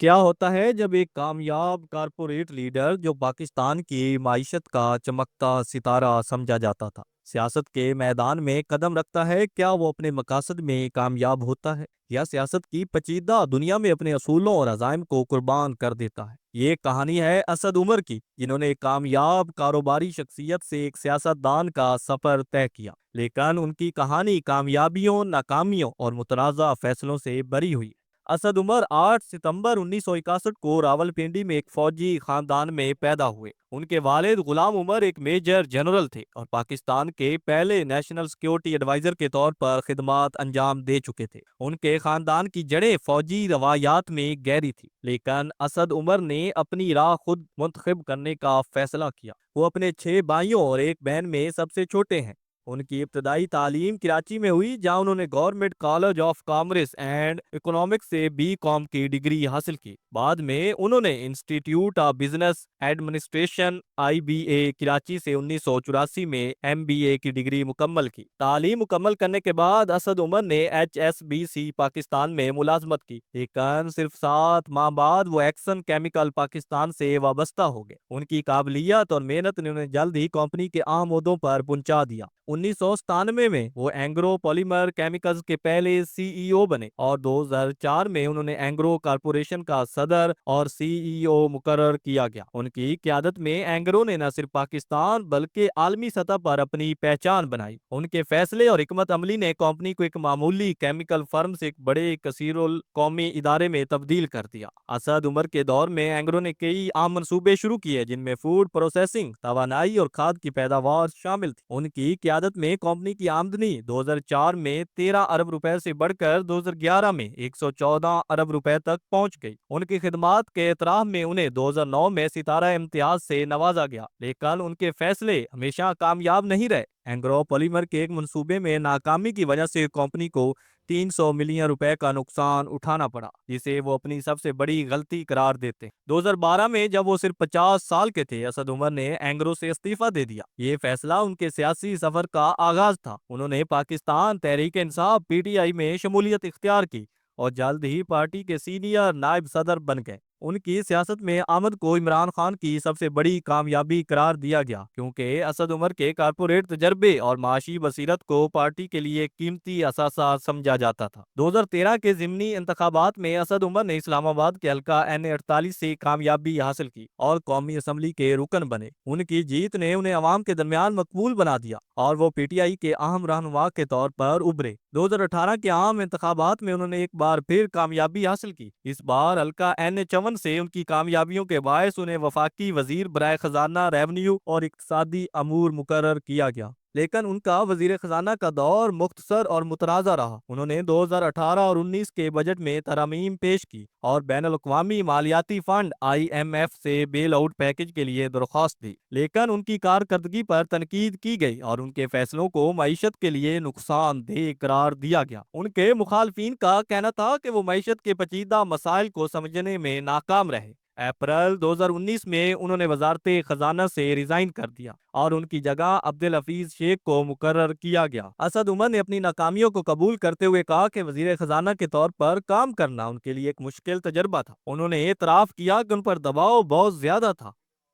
کیا ہوتا ہے جب ایک کامیاب کارپوریٹ لیڈر جو پاکستان کی معیشت کا چمکتا ستارہ سمجھا جاتا تھا سیاست کے میدان میں قدم رکھتا ہے؟ کیا وہ اپنے مقاصد میں کامیاب ہوتا ہے یا سیاست کی پیچیدہ دنیا میں اپنے اصولوں اور عزائم کو قربان کر دیتا ہے؟ یہ کہانی ہے اسد عمر کی، جنہوں نے ایک کامیاب کاروباری شخصیت سے ایک سیاستدان کا سفر طے کیا، لیکن ان کی کہانی کامیابیوں، ناکامیوں اور متنازع فیصلوں سے بھری ہوئی۔ اسد عمر 8 ستمبر 1961 کو راولپنڈی میں ایک فوجی خاندان میں پیدا ہوئے۔ ان کے والد غلام عمر ایک میجر جنرل تھے اور پاکستان کے پہلے نیشنل سیکیورٹی ایڈوائزر کے طور پر خدمات انجام دے چکے تھے۔ ان کے خاندان کی جڑیں فوجی روایات میں گہری تھی، لیکن اسد عمر نے اپنی راہ خود منتخب کرنے کا فیصلہ کیا۔ وہ اپنے 6 بھائیوں اور ایک بہن میں سب سے چھوٹے ہیں۔ ان کی ابتدائی تعلیم کراچی میں ہوئی، جہاں انہوں نے government college of commerce and economics سے بی.کام کی ڈگری حاصل کی۔ بعد میں انہوں نے institute of business administration (IBA) Karachi سے 1984 میں MBA کی ڈگری مکمل کی۔ تعلیم مکمل کرنے کے بعد اسد عمر نے HSBC پاکستان میں ملازمت کی، لیکن صرف 7 ماہ بعد وہ ایکسن کیمیکل پاکستان سے وابستہ ہو گئے۔ ان کی قابلیت اور محنت نے انہیں جلد ہی کمپنی کے اہم عہدوں پر پہنچا دیا۔ 1997 میں وہ اینگرو پولیمر کیمیکلز کے پہلے CEO بنے اور 2004 میں انہوں نے اینگرو کارپوریشن کا صدر اور CEO مقرر کیا گیا۔ ان کی قیادت میں اینگرو نے نہ صرف پاکستان بلکہ عالمی سطح پر اپنی پہچان بنائی۔ ان کے فیصلے اور حکمت عملی نے کمپنی کو ایک معمولی کیمیکل فرم سے ایک بڑے کثیر القومی ادارے میں تبدیل کر دیا۔ اسد عمر کے دور میں اینگرو نے کئی اہم منصوبے شروع کیے، جن میں فوڈ پروسیسنگ، توانائی اور کھاد کی پیداوار شامل تھی۔ ان کی قیادت میں کمپنی کی آمدنی 2004 میں 13 ارب روپے سے بڑھ کر 2011 میں 114 ارب روپے تک پہنچ گئی۔ ان کی خدمات کے اعتراف میں انہیں 2009 میں ستارہ امتیاز سے نوازا گیا، لیکن ان کے فیصلے ہمیشہ کامیاب نہیں رہے۔ اینگرو پولیمر کے ایک منصوبے میں ناکامی کی وجہ سے کمپنی کو 300 ملین روپے کا نقصان اٹھانا پڑا، جسے وہ اپنی سب سے بڑی غلطی قرار دیتے۔ 2012 میں جب وہ صرف 50 سال کے تھے، اسد عمر نے اینگرو سے استعفیٰ دے دیا۔ یہ فیصلہ ان کے سیاسی سفر کا آغاز تھا۔ انہوں نے پاکستان تحریک انصاف (PTI) میں شمولیت اختیار کی اور جلد ہی پارٹی کے سینئر نائب صدر بن گئے۔ ان کی سیاست میں آمد کو عمران خان کی سب سے بڑی کامیابی قرار دیا گیا، کیونکہ اسد عمر کے کارپوریٹ تجربے اور معاشی بصیرت کو پارٹی کے لیے قیمتی اثاثہ سمجھا جاتا تھا۔ 2013 کے ضمنی انتخابات میں اسد عمر نے اسلام آباد کے حلقہ N48 سے کامیابی حاصل کی اور قومی اسمبلی کے رکن بنے۔ ان کی جیت نے انہیں عوام کے درمیان مقبول بنا دیا اور وہ PTI کے اہم رہنما کے طور پر ابھرے۔ 2018 کے عام انتخابات میں انہوں نے ایک بار پھر کامیابی حاصل کی۔ اس بار حلقہ N54 سے ان کی کامیابیوں کے باعث انہیں وفاقی وزیر برائے خزانہ، ریونیو اور اقتصادی امور مقرر کیا گیا، لیکن ان کا وزیر خزانہ کا دور مختصر اور متنازع رہا۔ انہوں نے 2018 اور 19 کے بجٹ میں ترامیم پیش کی اور بین الاقوامی مالیاتی فنڈ IMF سے بیل آؤٹ پیکج کے لیے درخواست دی، لیکن ان کی کارکردگی پر تنقید کی گئی اور ان کے فیصلوں کو معیشت کے لیے نقصان دہ قرار دیا گیا۔ ان کے مخالفین کا کہنا تھا کہ وہ معیشت کے پیچیدہ مسائل کو سمجھنے میں ناکام رہے۔ اپریل 2019 میں انہوں نے وزارت خزانہ سے ریزائن کر دیا اور ان کی جگہ عبدالحفیظ شیخ کو مقرر کیا گیا۔ اسد عمر نے اپنی ناکامیوں کو قبول کرتے ہوئے کہا کہ وزیر خزانہ کے طور پر کام کرنا ان کے لیے ایک مشکل تجربہ تھا۔ انہوں نے اعتراف کیا کہ ان پر دباؤ بہت زیادہ تھا۔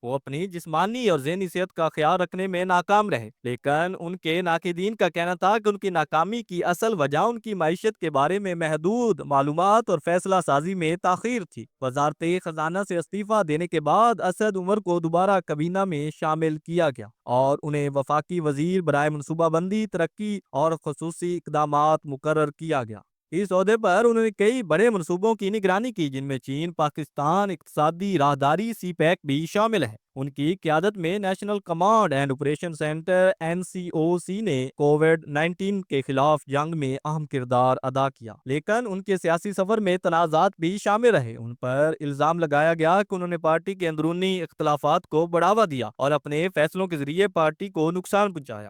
وہ اپنی جسمانی اور ذہنی صحت کا خیال رکھنے میں ناکام رہے، لیکن ان کے ناقدین کا کہنا تھا کہ ان کی ناکامی کی اصل وجہ ان کی معیشت کے بارے میں محدود معلومات اور فیصلہ سازی میں تاخیر تھی۔ وزارت خزانہ سے استعفیٰ دینے کے بعد اسد عمر کو دوبارہ کابینہ میں شامل کیا گیا اور انہیں وفاقی وزیر برائے منصوبہ بندی، ترقی اور خصوصی اقدامات مقرر کیا گیا۔ اس عہدے پر انہوں نے کئی بڑے منصوبوں کی نگرانی کی، جن میں چین پاکستان اقتصادی راہداری (CPEC) بھی شامل ہے۔ ان کی قیادت میں national command and operation centre (NCOC) نے کووڈ-19 کے خلاف جنگ میں اہم کردار ادا کیا، لیکن ان کے سیاسی سفر میں تنازعات بھی شامل رہے۔ ان پر الزام لگایا گیا کہ انہوں نے پارٹی کے اندرونی اختلافات کو بڑھاوا دیا اور اپنے فیصلوں کے ذریعے پارٹی کو نقصان پہنچایا۔